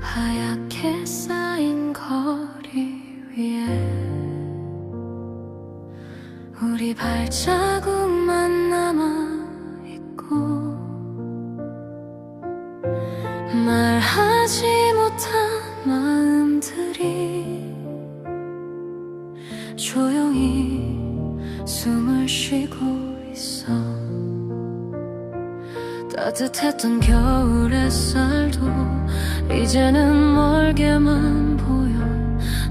하얗게 쌓인 거리 위에 우리 발자국만 남아있고 말하지 못한 마음들이 조용히 숨을 쉬고 있어. 따뜻했던 겨울 햇살도 이제는 멀게만 보여.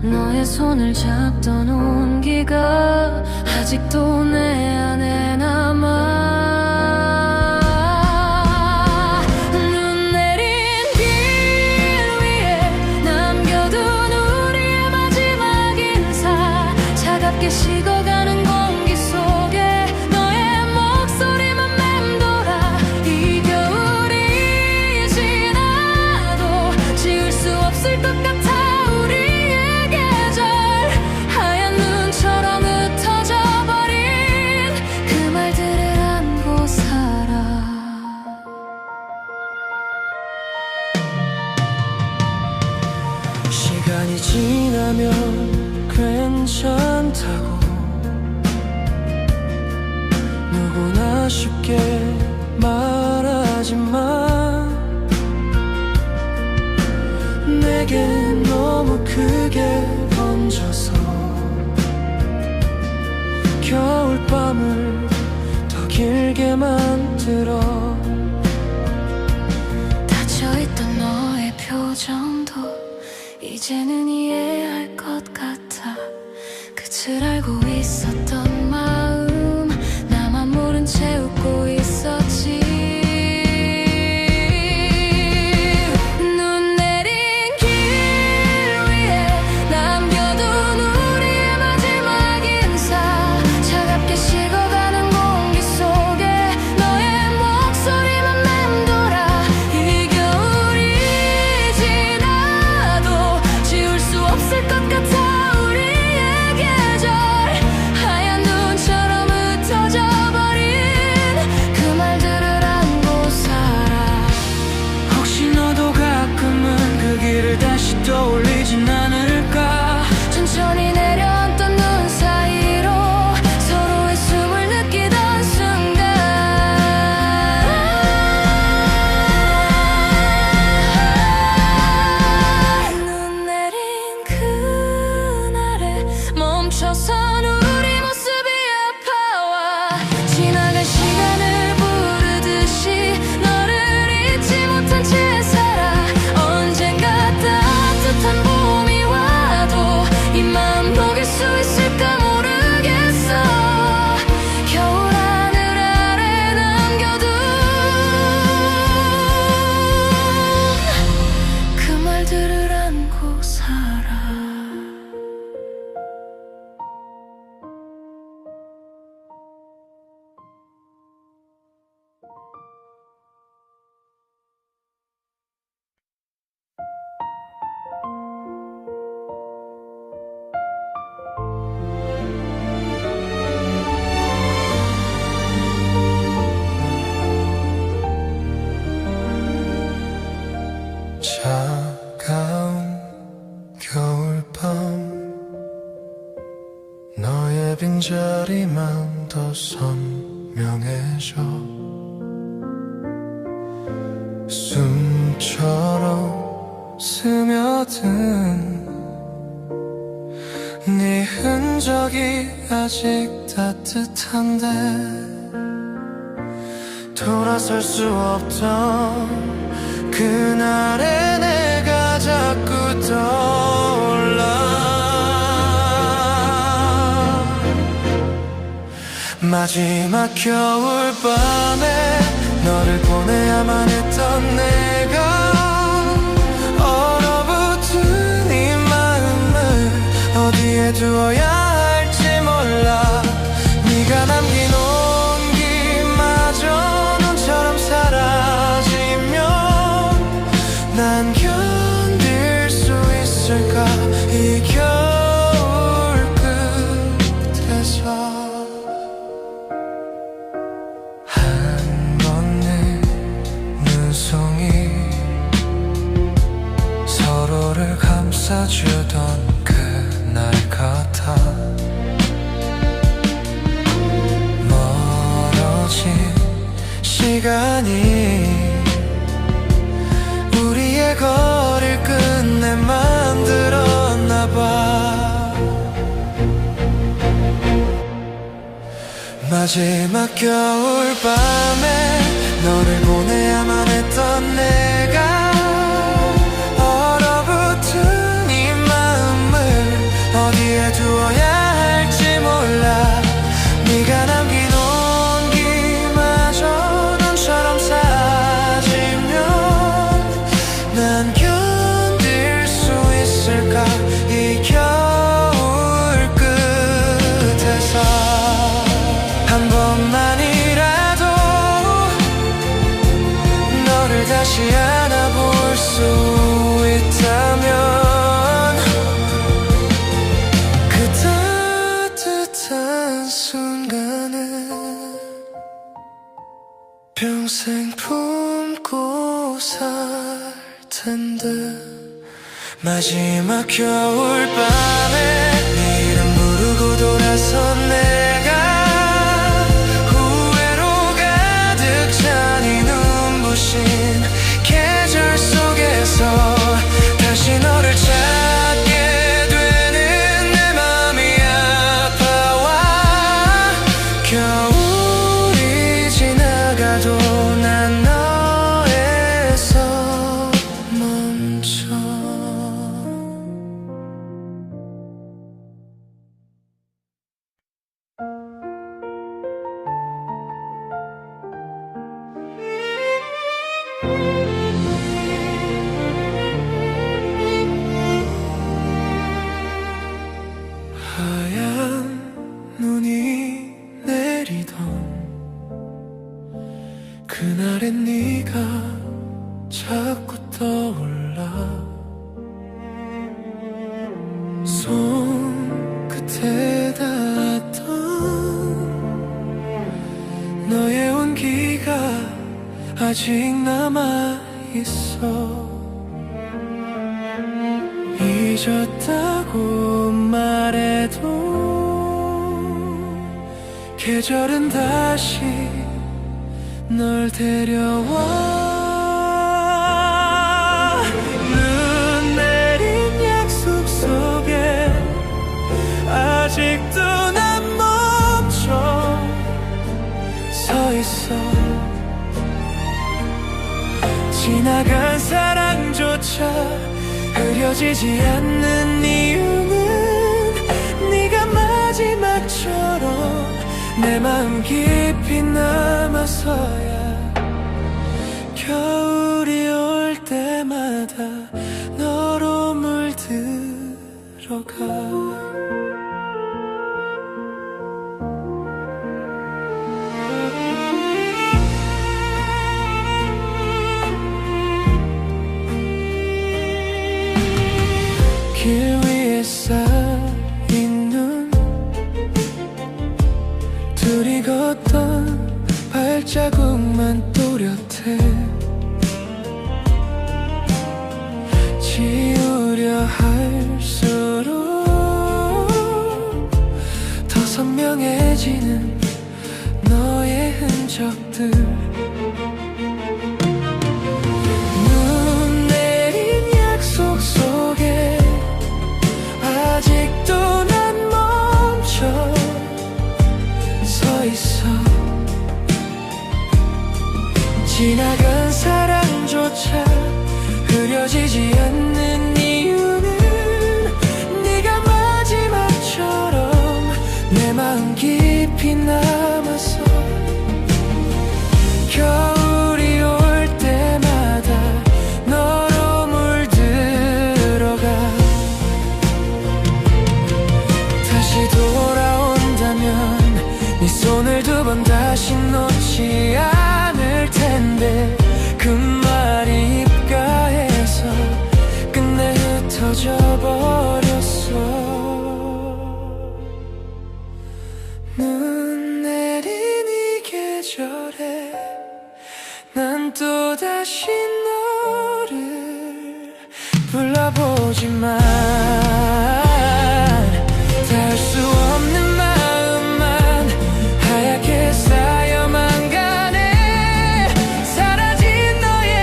너의 손을 잡던 온기가 아직도 내 안에 남아. 눈 내린 길 위에 남겨둔 우리의 마지막 인사, 차갑게 식어가는 공기 속에 너의 목소리만 맴돌아. 이 겨울이 지나도 지울 수 없을 것 같아. 우리의 계절 하얀 눈처럼 흩어져 버린 그 말들을 안고 살아. 시간이 지나면 괜찮다고 누구나 쉽게 말하지만 내겐 너무 크게 번져서 겨울밤을 더 길게 만들어. 닫혀있던 너의 표정도 이제는 이해할 것 같아. 끝을 알고 있었던 마음 나만 모른 채 웃고 있었지. 눈 내린 길 위에 남겨둔 우리의 마지막 인사, 차갑게 식어가는 공기 속에 너의 목소리만 맴돌아. 이 겨울이 지나도 지울 수 없을 것 같아. 우리의 계절 하얀 눈처럼 흩어져 버린 그 말들을 안고 살아. 혹시 너도 가끔은 그 길을 다시 떠올리진 않을까. 천천히 내려앉던 눈 사이로 서로의 숨을 느끼던 순간, 눈 내린 그날에 멈춰선 우리 모습이 아파와. 지나간 시간을 부르듯이 너를 잊지 못한 채 살아. 언젠가 따뜻한 봄이 와도 이 맘 녹일 수 있을까 모르겠어. 겨울 하늘 아래 남겨둔 그 말들을 안고 살아. 차가운 겨울밤 너의 빈자리만 더 선명해져. 숨처럼 스며든 네 흔적이 아직 따뜻한데 돌아설 수 없던 그날의 내가 자꾸 떠올라. 마지막 겨울밤에 너를 보내야만 했던 내가 얼어붙은 이 마음을 어디에 두어야 할지 몰라. 네가 곁에서 한 번 내 눈송이 서로를 감싸주던 그날 같아. 멀어진 시간이 우리의 거리를 끝내 만들었나봐. 마지막 겨울밤에 너를 보내야만 했던 내가 얼어붙은 이 마음을 어디에 두어야 할지 몰라. 네가 남긴 온기마저 눈처럼 사지면 난 견딜 수 있을까. 이 겨울 끝에서 한 번만이라도 너를 다시 안아볼 수 있다면 그 따뜻한 순간을 평생 품고 살 텐데. 마지막 겨울밤에 네 이름 부르고 돌아선 내가 후회로 가득 찬 이 눈부신 계절 속에서 다시 너를 찾게 되는 내 맘이 아파와. 겨울이 지나가도 난 너에서 멈춰. 하얀 눈이 내리던 그날의 네가 자꾸 떠올라. 손끝에 닿았던 너의 온기가 아직 남아있어. 잊었다고 말해도 계절은 다시 널 데려와. 눈 내린 약속 속에 아직도 난 멈춰 서 있어. 지나간 사랑조차 흐려지지 않는 이유는 네가 마지막처럼 내 마음 깊이 남아서야. 겨울이 올 때마다 너로 물들어가. 길 위에 쌓인 눈 둘이 걷던 발자국만 또렷해. 지우려 할수록 더 선명해지는 너의 흔적들. 눈 내린 약속 속에 아직도 난 멈춰 서 있어. 지나간 사랑조차 흐려지지 않는 이유는 네가 마지막처럼 내 마음 깊이 남아서. 겨울이 올 때마다 너로 물들어가. 다시 돌아온다면 네 손을 두 번 다시 놓지 않을 텐데 그 말이 입가에서 끝내 흩어져 버렸어. 눈 내린 이 계절에 난 또다시 너를 불러보지만 닿을 수 없는 마음만 하얗게 쌓여만 가네. 사라진 너의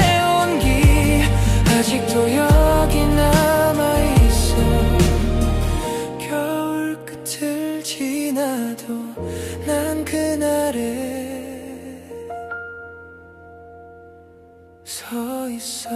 온기 아직도 여기 남아있어. 겨울 끝을 지나도 난 그날에 서 있어.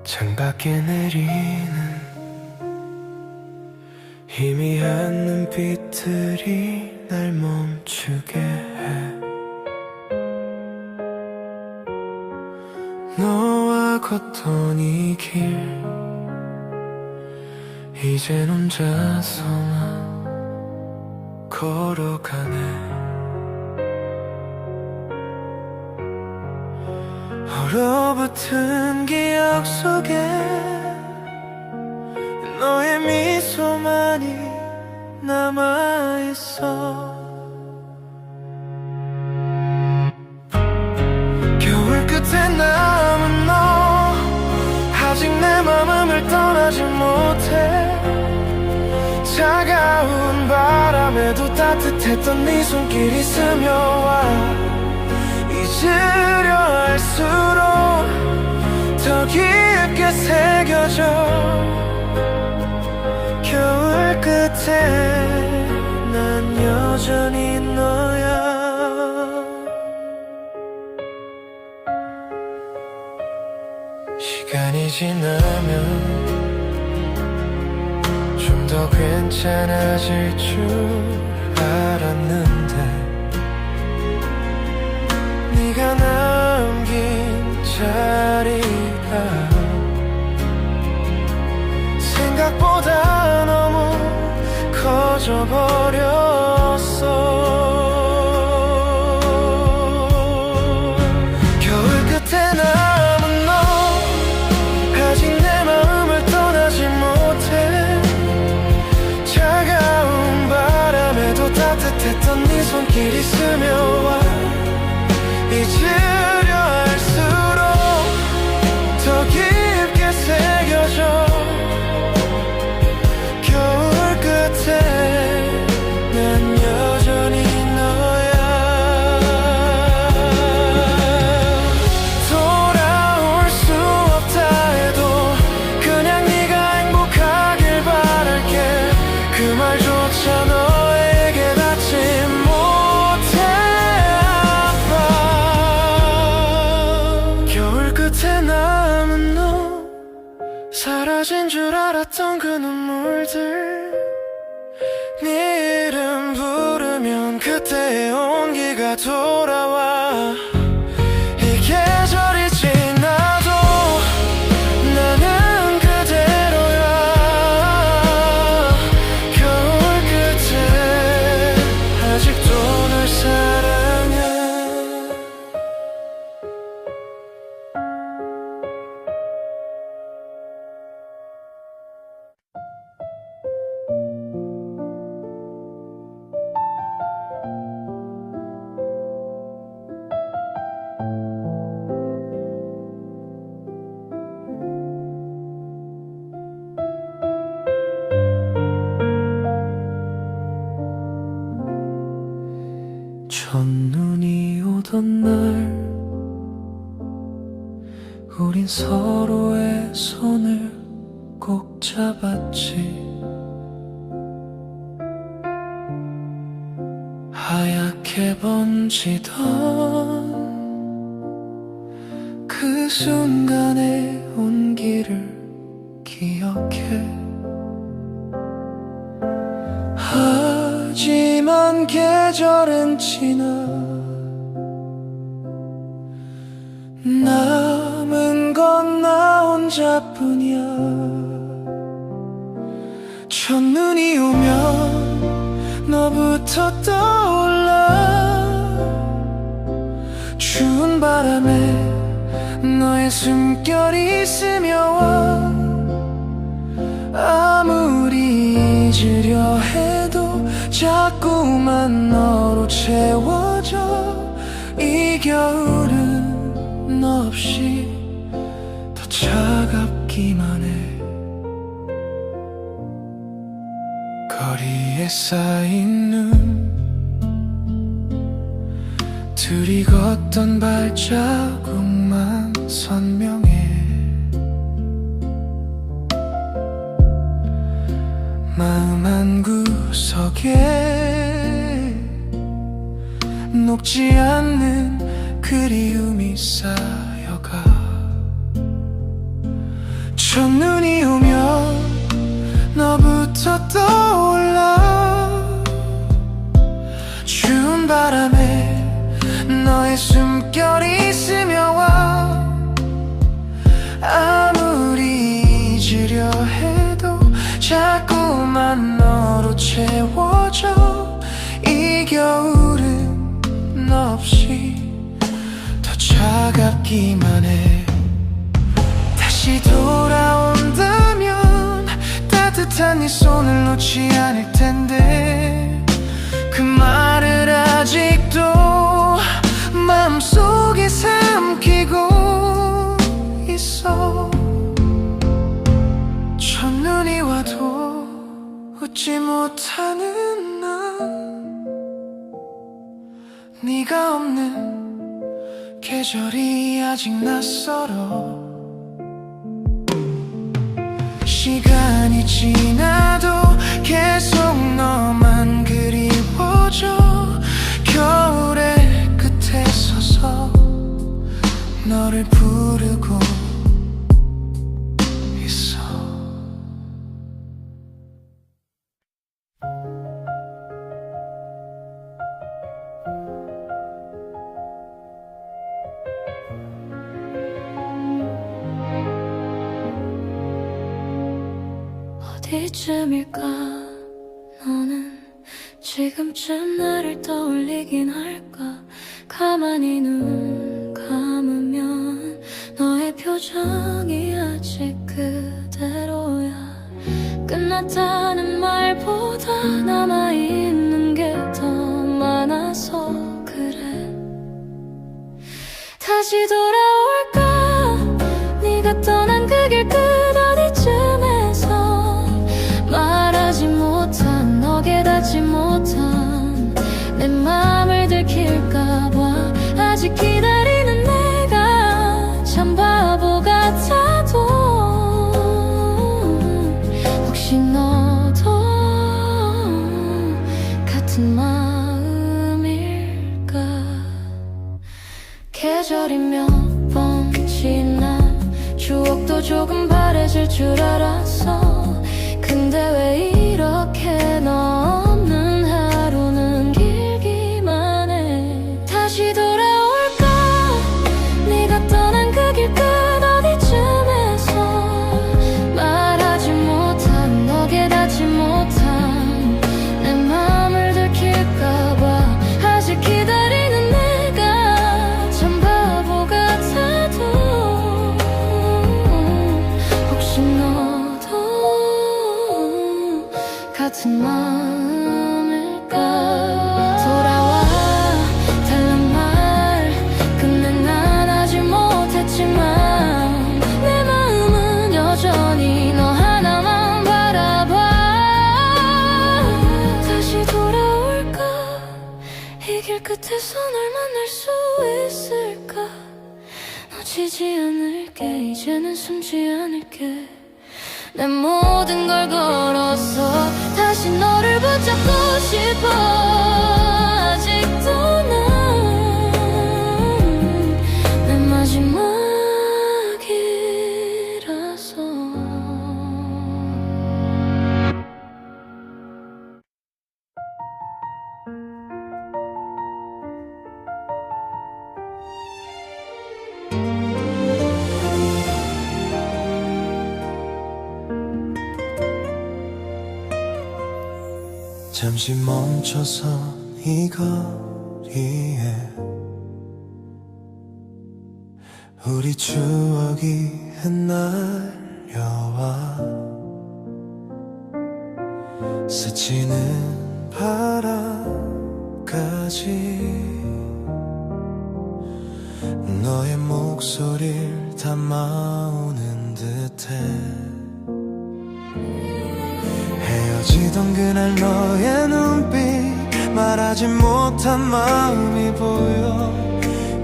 창밖에 내리는 희미한 눈빛들이 날 멈추게 해. 너와 걷던 이 길 이젠 혼자서만 걸어가네. 얼어붙은 기억 속에 너의 미소만이 남아있어. 겨울 끝에 남은 너 아직 내 마음을 떠나지 못해. 차가운 바람에도 따뜻했던 네 손길이 스며와 잊으려 할수록 더 깊게 새겨져. 겨울 끝에 난 여전히 너야. 시간이 지나면 좀 더 괜찮아질 줄 알았는데 네가 남긴 자리가 생각보다 너무 커져버렸어. 겨울 끝에 남은 너 아직 내 마음을 떠나지 못해. 차가운 바람에도 따뜻했던 네 손길이 스며와 잊으려 할수록 더 깊게 새겨져. 겨울 끝에 난 여전히 너야. 돌아올 수 없다 해도 그냥 네가 행복하길 바랄게. 그 말조차 너에게 닿지 못해. 겨울 끝에 남은 너 사라진 줄 알았던 그 눈물들 네 이름 부르면 그때의 온기가 돌아와. 이 계절이 지나도 나는 그대로야. 겨울 끝에 아직도 널 사랑해. 첫눈이 오던 날 우린 서로의 손을 꼭 잡았지. 하얗게 번지던 그 순간의 온기를 기억해. 하지만 계절은 지나 건 나 혼자뿐이야. 첫눈이 오면 너부터 떠올라. 추운 바람에 너의 숨결이 스며와. 아무리 잊으려 해도 자꾸만 너로 채워져. 이 겨울은 너 없이 더 차갑기만 해. 거리에 쌓인 눈, 둘이 걷던 발자국만 선명해. 마음 한구석에 녹지 않는 그리움이 쌓여가. 첫눈이 오면 너부터 떠올라. 추운 바람에 너의 숨결이 스며와. 아무리 잊으려 해도 자꾸만 너로 채워져. 이 겨울은 너 없이 더 차갑기만 해. 다시 돌아온다면 따뜻한 네 손을 놓지 않을 텐데. 그 말을 아직도 마음속에 삼키고 있어. 첫눈이 와도 웃지 못하는 난 네가 없는 계절이 아직 낯설어. 시간이 지나도 계속 너만 그리워져. 겨울의 끝에 서서 너를 부르고 있어. 어디쯤일까 너는 지금쯤 나를 떠올리긴 할까. 가만히 눈 감으면 너의 표정이 아직 그대로야. 끝났다는 말보다 남아있는 게 더 많아서 그래. 다시 돌아올까. 네가 떠난 그 길 끝 어디쯤에서 말하지 못한, 너게 닿지 못한 내 맘을 들킬까봐 아직 기다리는 내가 참 바보 같아도. 혹시 너도 같은 마음일까. 계절이 몇 번 지나 추억도 조금 바래질 줄 알았어. 근데 왜 이렇게 너 없는 하루는 길기만 해. 다시 돌아올까. 네가 떠난 그 길 끝 어디쯤에서 말하지 못한, 너게 닿지 못한 내 맘을 들킬까봐 아직 기다리는 내가 참 바보 같아도. 혹시 너도 같은 마음일까. 돌아와 달란 말 끝내 난 하지 못했지만 내 마음은 여전히 너 하나만 바라봐. 다시 돌아올까. 이 길 끝에서 널 만날 수 있을까. 놓치지 않을게. 이제는 숨지 않을게. 내 모든 걸 걸었어. 다시 너를 붙잡고 싶어. 아직도 난 내 마지막이라서. 잠시 멈춰서 이 거리에 우리 추억이 흩날려와 스치는 바람까지 너의 목소리를 담아오는 듯해 헤어지던 그날 너의 눈빛 말하지 못한 마음이 보여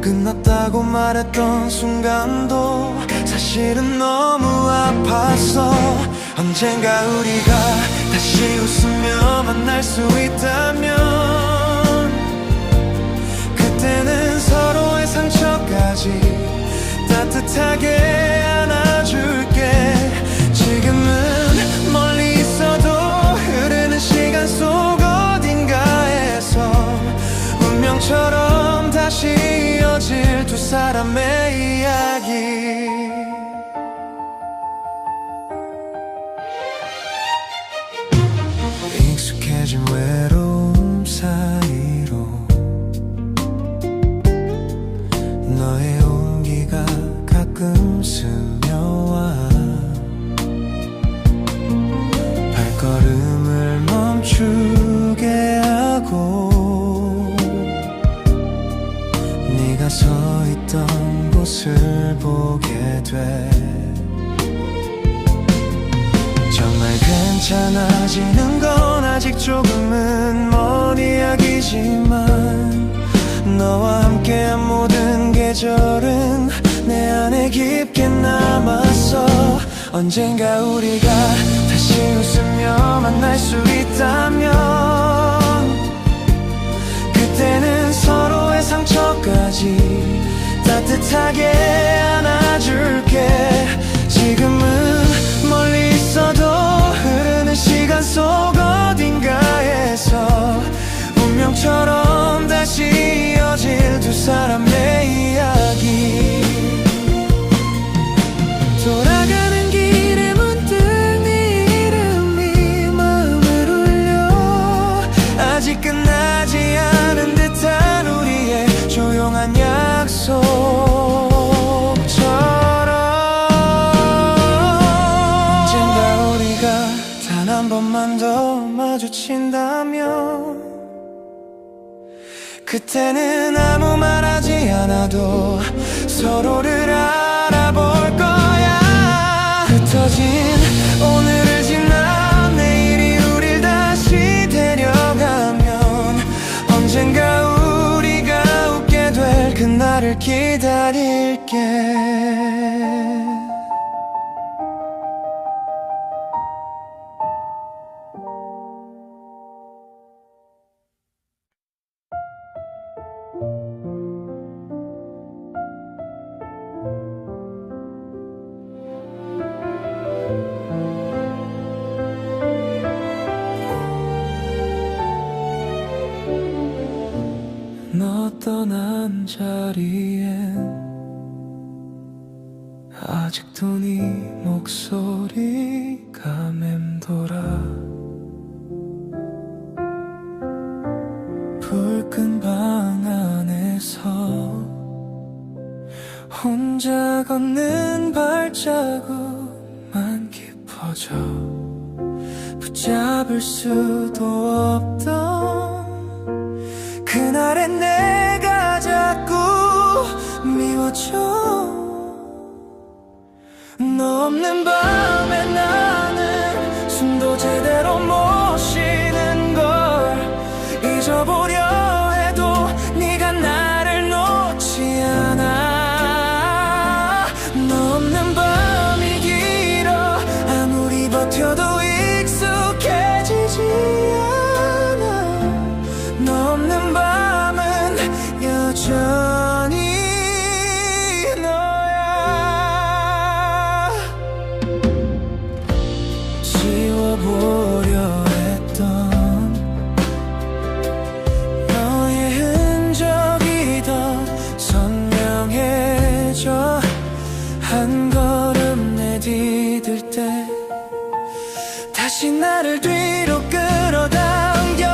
끝났다고 말했던 순간도 사실은 너무 아팠어 언젠가 우리가 다시 웃으며 만날 수 있다면 그때는 서로의 상처까지 따뜻하게 안아줄게 지금은 멀리 있어도 흐르는 시간 속 어딘가에서 운명처럼 다시 이어질 두 사람의 이야기 익숙해진 외로움 사이로 너의 온기가 가끔 스며와 발걸음을 멈추게 하고 네가 서 있던 곳을 보게 돼 정말 괜찮아지는 건 아직 조금은 먼 이야기지만 너와 함께한 모든 계절은 내 안에 깊게 남았어 언젠가 우리가 다시 웃으며 만날 수 있다면 그때는 서로의 상처까지 따뜻하게 안아줄게 지금은 멀리 있어도 흐르는 시간 속 어딘가에서 운명처럼 다시 이어질 두 사람의 이야기 돌아가는 길에 문득 네 이름이 마음을 울려 아직 끝나지 않은 듯한 우리의 조용한 약속처럼 언젠가 우리가 단 한 번만 더 마주친다면 그때는 아무 말하지 않아도 서로를 알아볼 거야 흩어진 오늘을 지나 내일이 우릴 다시 데려가면 언젠가 우리가 웃게 될 그날을 기다릴게 너 떠난 자리엔 아직도 네 목소리가 맴돌아 불끈 방 안에서 혼자 걷는 발자국만 깊어져 붙잡을 수도 없던 그날의 내가 자꾸 미워져 너 없는 밤에 나는 숨도 제대로 못 쉬는 걸 잊어보려 해도 네가 나를 놓지 않아 너 없는 밤이 길어 아무리 버텨도 익숙해지지 않아 너 없는 밤은 여전히 너야 지워보려 했던 너의 흔적이 더 선명해져 한 걸음 내디딜 때 다시 나를 뒤로 끌어당겨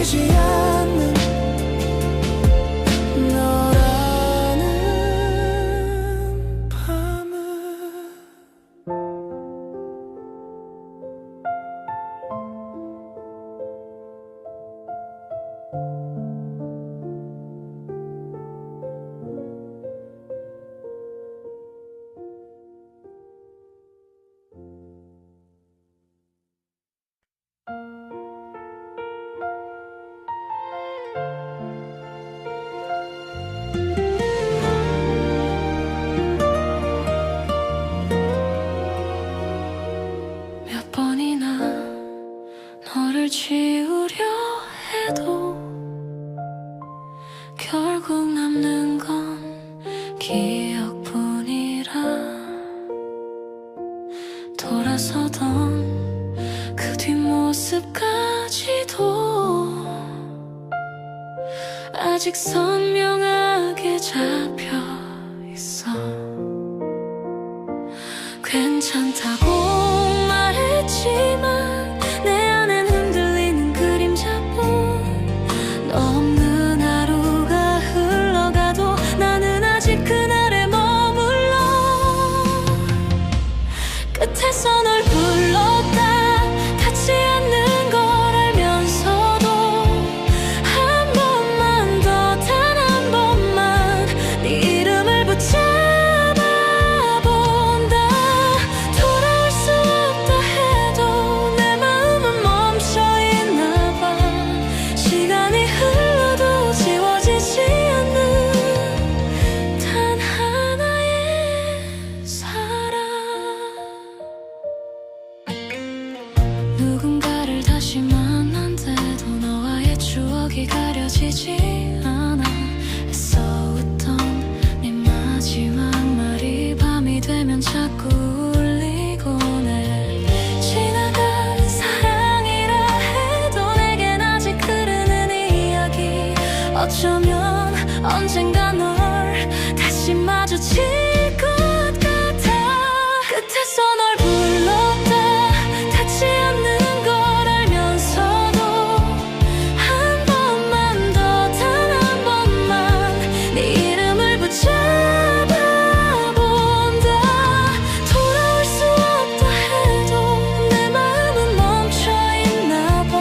보이지 않는 너라는 밤을 몇 번이나 너를 지우려 해도 결국 남는 건 기억뿐이라. 돌아서던 그 뒷모습까지도 아직 선명하게 잡혀 있어. 괜찮다고 말했지만 내 안엔 흔들리는 그림자뿐. 너 없는 하루가 흘러가도 나는 아직 그날에 머물러. 끝에서 널 불렀다 닿지 않는 걸 알면서도 한 번만 더 단 한 번만 네 이름을 붙잡아 본다. 돌아올 수 없다 해도 내 마음은 멈춰 있나 봐. 시간이 흘러도 지워지지 않는 단 하나의 사랑. 누군가를 다시 만난데도 너와의 추억이 가려지지 않아. 애써 웃던 네 마지막 말이 밤이 되면 자꾸 울리곤 해. 지나간 사랑이라 해도 내겐 아직 흐르는 이야기. 어쩌면 언젠가 널 다시 마주칠 것 같아. 끝에서 널 불렀다 닿지 않는 걸 알면서도 한 번만 더 단 한 번만 네 이름을 붙잡아 본다. 돌아올 수 없다 해도 내 마음은 멈춰 있나 봐.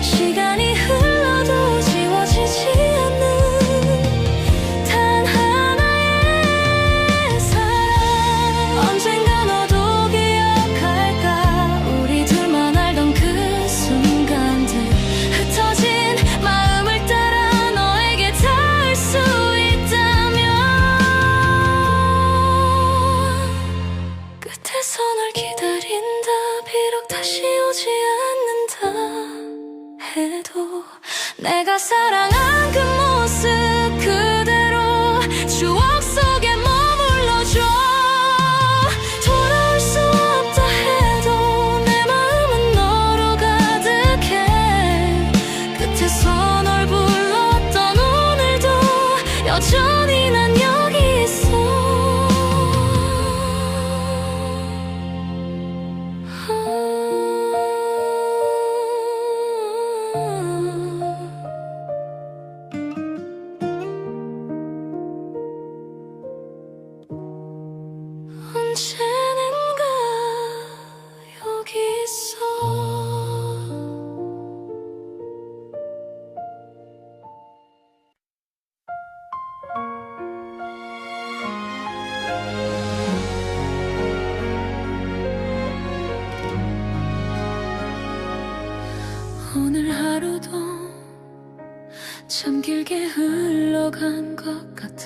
시간이 흘러도 지워지지 않는 단 하나의 사랑. 언젠가 너도 기억할까 우리 둘만 알던 그 순간들. 흩어진 마음을 따라 너에게 닿을 수 있다면 끝에서 널 기다린다. 비록 다시 오지 않는다 해도 내가 사랑한 그 모습 그대로 추억 속에 머물러줘. 돌아올 수 없다 해도 내 마음은 너로 가득해. 끝에서 널 불렀던 오늘도 여전히 난 여기 있어. 언제는가 여기 있어. 오늘 하루도 참 길게 흘러간 것 같아.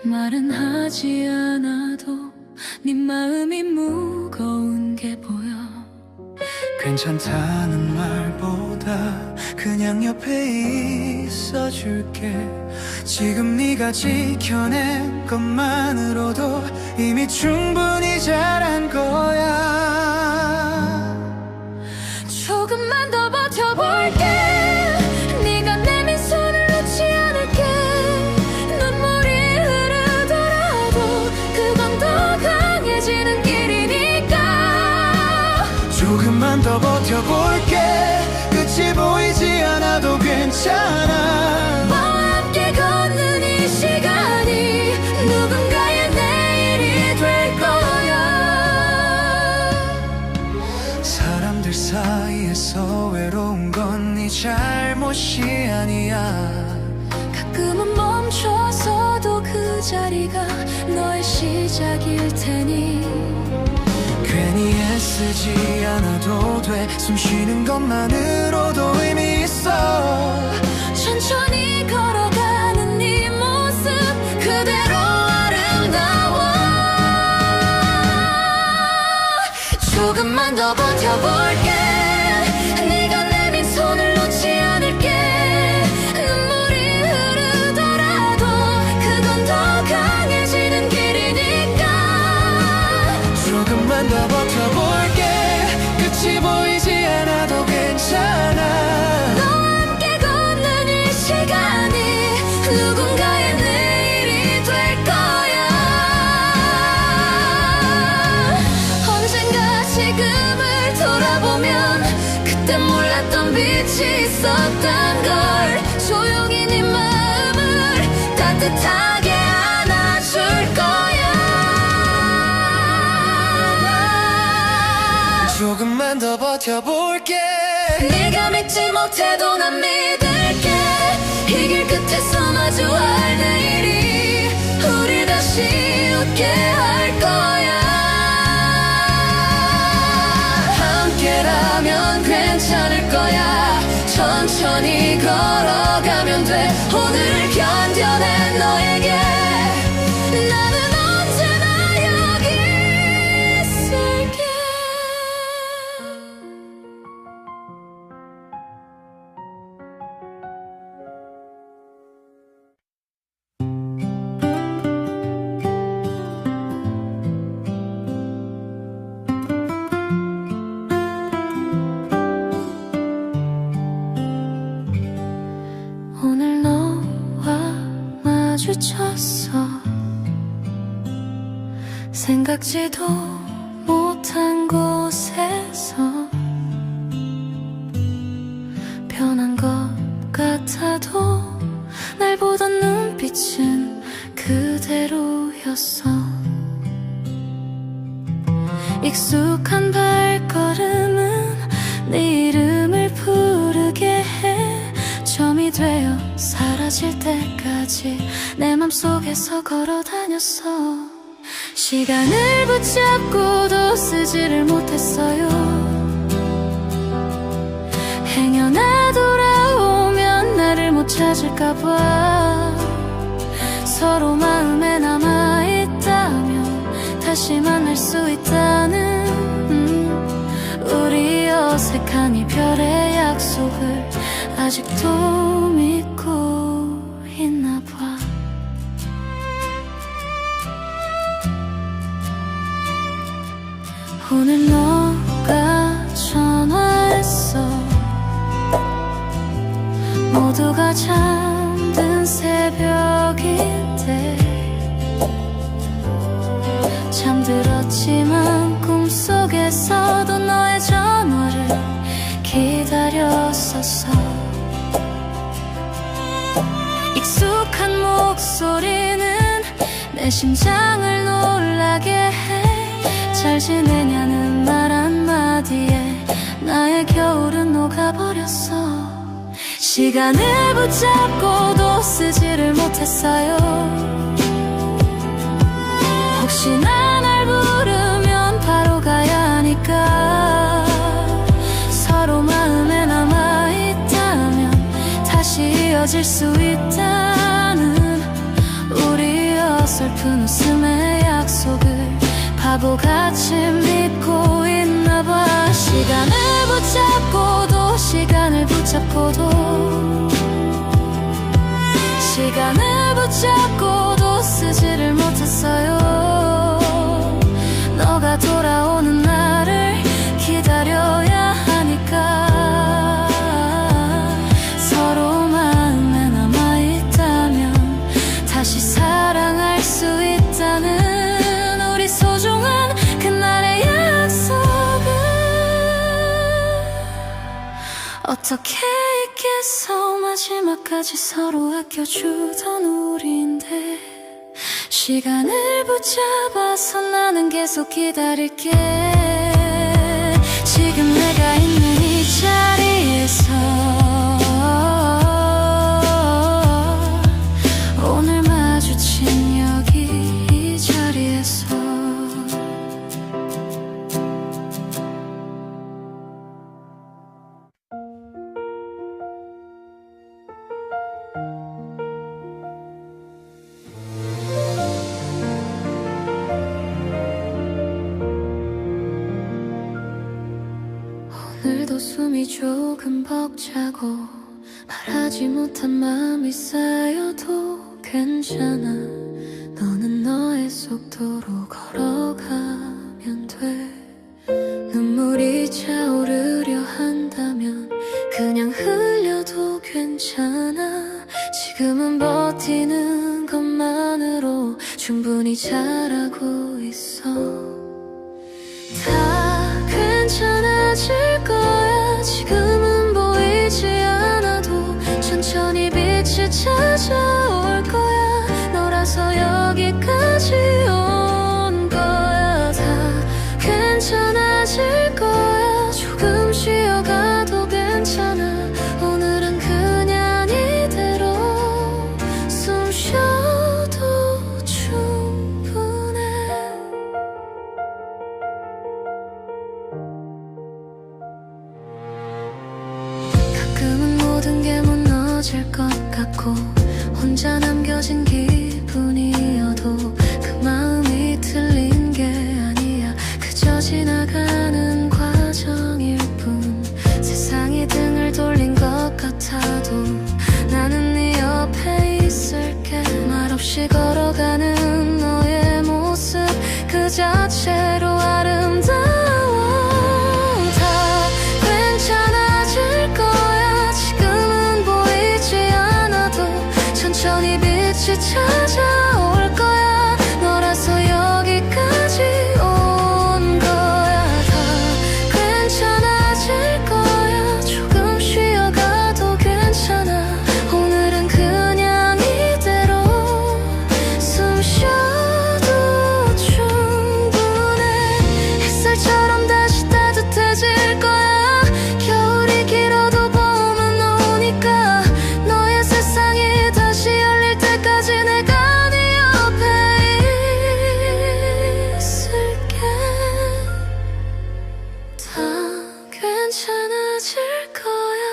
말은 하지 않아도 네 마음이 무거운 게 보여. 괜찮다는 말보다 그냥 옆에 있어줄게. 지금 네가 지켜낸 것만으로도 이미 충분히 잘한 거야. 조금만 더 버텨볼게. 네가 내민 손을 놓지 않을게. 눈물이 흐르더라도 그건 더 강해지는 길이니까. 조금만 더 버텨볼게. 끝이 보이지 않아 잘못이 아니야. 가끔은 멈춰서도 그 자리가 너의 시작일 테니 괜히 애쓰지 않아도 돼. 숨 쉬는 것만으로도 의미 있어. 천천히 걸어가는 네 모습 그대로 아름다워. 조금만 더 버텨볼게. 네가 내민 손을 놓지 않을게. 눈물이 흐르더라도 그건 더 강해지는 길이니까. 조금만 더 버텨볼게. 끝이 보이지 않아도 괜찮아. 너와 함께 걷는 이 시간이 누군가의 내일이 될 거야. 언젠가 지금을 돌아보면 그때 몰랐던 빛이 있었단 걸. 조용히 네 마음을 따뜻하게 안아줄 거야. 조금만 더 버텨볼게. 네가 믿지 못해도 난 믿을게. 이 길 끝에서 마주할 내일이 우리 다시 웃게 할 거야. 함께라면 괜찮을 거야. 천천히 걸어가면 돼. 오늘 견뎌낸 너에게 나는 언제나 여기 있을게. 오늘 너와 마주쳤어. 생각지도 못한 곳에서 변한 것 같아도 날 보던 눈빛은 그대로였어. 익숙한 발걸음은 네 이름을 부르게 해. 점이 되어 사라질 때까지 내 맘속에서 걸어다녔어. 시간을 붙잡고도 쓰지를 못했어요. 행여나 돌아오면 나를 못 찾을까봐. 서로 마음에 남아있다면 다시 만날 수 있다는 우리 어색한 이별의 약속을 아직도 믿고 있나 봐. 오늘 너가 전화했어. 모두가 잠든 새벽인데 잠들었지만 꿈속에서도 너의 전화를 기다렸었어. 익숙한 목소리는 내 심장을 놀라게 해. 잘 지내냐는 말 한마디에 나의 겨울은 녹아버렸어. 시간을 붙잡고도 쓰지를 못했어요. 혹시나 날 부르면 바로 가야 하니까. 서로 마음에 남아있다면 다시 이어질 수 있다는 우리 어설픈 웃음의 약속을 바보같이 믿고 있나봐. 시간을 붙잡고도 시간을 붙잡고도 시간을 붙잡고도 쓰지를 못했어요. 너가 돌아오는 날을 기다려야 하니까. 서로 마음에 남아있다면 다시 사랑할 수 있다는 우리 소중한 그날의 약속을 어떻게 잊겠어. 마지막까지 서로 아껴주던 우리인데. 시간을 붙잡아서 나는 계속 기다릴게. 지금 내가 있는 이 자리에서 숨이 조금 벅차고 말하지 못한 맘이 쌓여도 괜찮아. 너는 너의 속도로 걸어가면 돼. 눈물이 차오르려 한다면 그냥 흘려도 괜찮아. 지금은 버티는 것만으로 충분히 잘하고 있어. 다 괜찮아질 거야. 지금은 보이지 않아도 천천히 빛이 찾아올 거야. 너라서 여기까지 온 거야. 다 괜찮아질 거야. 조금 쉬어가도 괜찮아. 오늘은 그냥 이대로 숨 쉬어도 충분해. 가끔은 모든 게 무너질 것 같고 혼자 남겨진 기분이어도 그 마음이 틀린 게 아니야. 그저 지나가는 과정일 뿐. 세상이 등을 돌린 것 같아도 나는 네 옆에 있을게. 말없이 걸어가는 너의 모습 그 자체로 아름다워. 다 괜찮아질 거야. 지금은 보이지 않아도 천천히 빛이 찾아올 거야. 너라서 여기까지 온 거야. 다 괜찮아질 거야. 조금 쉬어가도 괜찮아. 오늘은 그냥 이대로 숨 쉬어도 충분해. 햇살처럼 다시 따뜻해질 거야. 겨울이 길어도 봄은 오니까 너의 세상이 다시 열릴 때까지 내가 네 옆에 있을게. 다 괜찮아질 거야.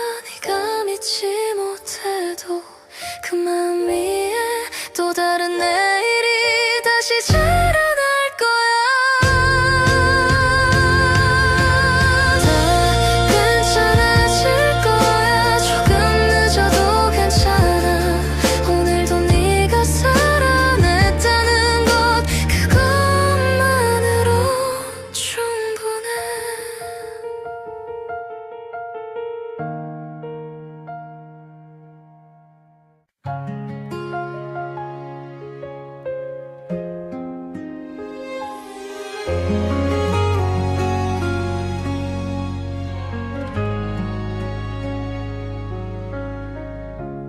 네가 믿지 못해도 그 마음 위에 또 다른 내일이 다시 자라날 거야. 다 괜찮아질 거야. 조금 늦어도 괜찮아. 오늘도 네가 살아냈다는 것 그것만으로 충분해.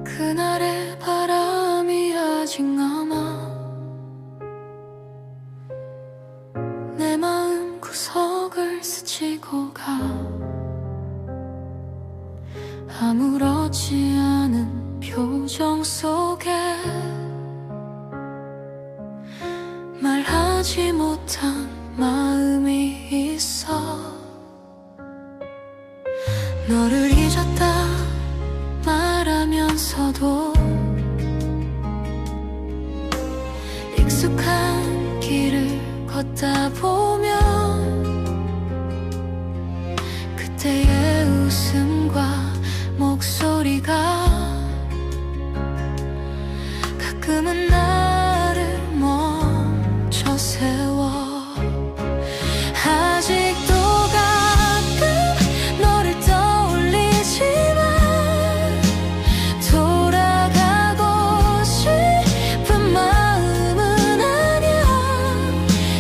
그날의 바람이 아직 남아 내 마음 구석을 스치고 가. 아무렇지 않은 표정 속에 말하지 못한 마음이 있어. 너를 잊었다 말하면서도 익숙한 길을 걷다 보면 그때의 웃음과 목소리가 가끔은 나를 멈춰 세워. 아직도 가끔 너를 떠올리지만 돌아가고 싶은 마음은 아니야.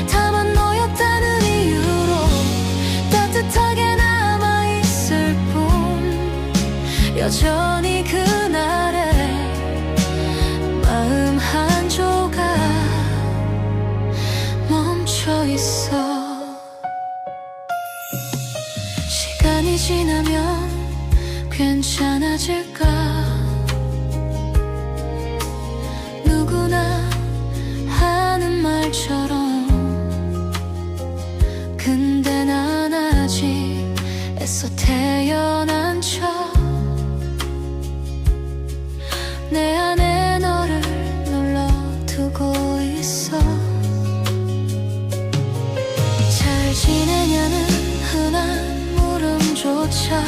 다만 너였다는 이유로 따뜻하게 남아있을 뿐. 여전히 그날의 마음 한 조각 멈춰 있어. 시간이 지나면 괜찮아질까. 누구나 하는 말처럼. 근데 난 아직 애써 태어난 척 내 안에 너를 눌러두고 있어. 잘 지내냐는 흔한 물음조차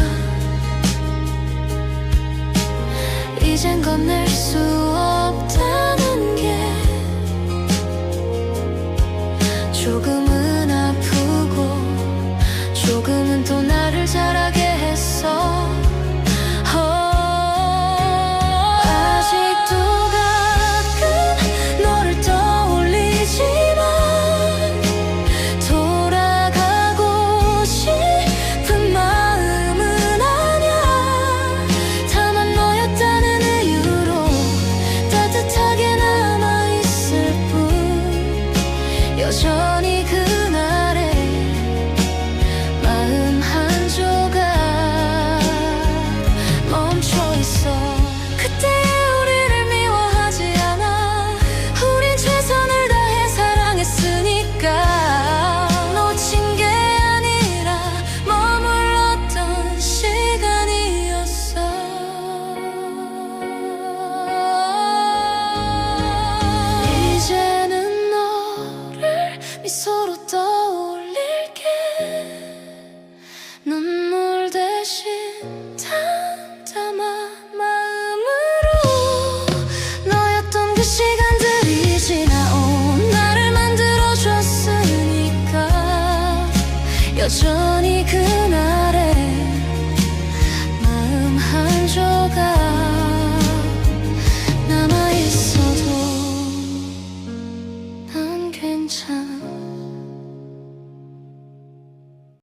이젠 건넬 수 없다는 게 조금은 아프고 조금은 또 나를 자라게 했어. 아직도 가끔 너를 떠올리지만 돌아가고 싶은 마음은 아냐. 다만 너였다는 이유로 따뜻하게 남아있을 뿐. 여전히 그날의 마음 한 조각 멈춰있어. 그때의 우리를 미워하지 않아. 우린 최선을 다해 사랑했으니까. 놓친 게 아니라 머물렀던 시간이었어. 이제는 너를 미소로 떠올릴게. 눈물 대신 담담한 마음으로. 너였던 그 시간들이 지나온 나를 만들어줬으니까. 여전히